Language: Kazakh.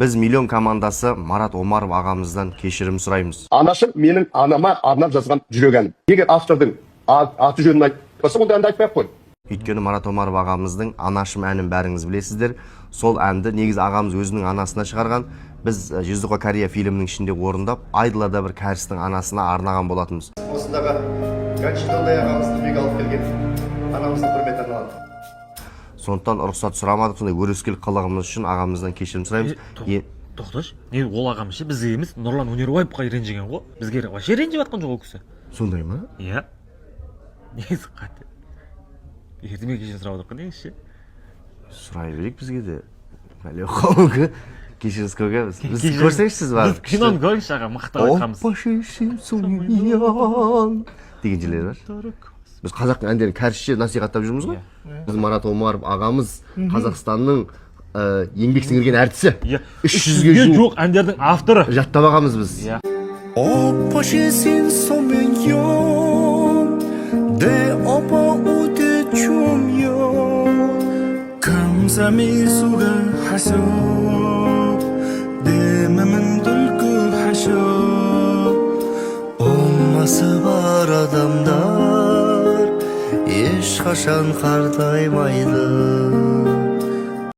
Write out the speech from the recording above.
Biz Миллион командасы Марат Омаров ағамыздан кешірім сұраймыз. Анашым менің анама арнап жазған жүрек әнім. Егер автордың аты жөнін айтпаса, онда әнді айтпай-ақ қой. Өйткені Марат Омаров ағамыздың Анашым әнін бәріңіз білесіздер. Сол әнді негіз ағамыз өзінің анасына шығарған. Біз Жүздіқой Корея фильмінің ішінде орындап, Айдылада бір кәрістің анасына арнаған болатынбыз. Осындағы Ганшидондай ағамызды бек алып келген анамыздың құрметін алады. Сондықтан рұқсат сұрамадық, сондай өрескел қылығымыз үшін ағамыздан кешірім сұраймыз. Тоқташ, не ол ағамыз ше бізге емес, Нұрлан Өнербаевқа ренжіген ғой. Бізге вообще ренжіп жатқан жоқ ол кісі. Сондай ма? Иә. Негізі қате. Ертеме кешірім сұрап отырған негізі ше. Сұрай берейік бізге де. Әлі қауымға кешіріңіз көге. Біз көрсеңізсіз бар. Киноны көріңізші аға, мақтап айтқанбыз. Оппашешім сумиян деген жерлер бар. Біз қазақтың әндерін кәрісше насихаттап жүрміз ғой. Біз Марат Омаров ағамыз Қазақстанның еңбек сіңірген әртісі. 300-ге жоқ әндердің авторы. Жаттап ағамыз біз. Оппашешім сумиян, де опа уте чумян, камзами суга хасып, де мемін дүлкі хашып, болмасы бар адамдар ешқашан қартаймайды.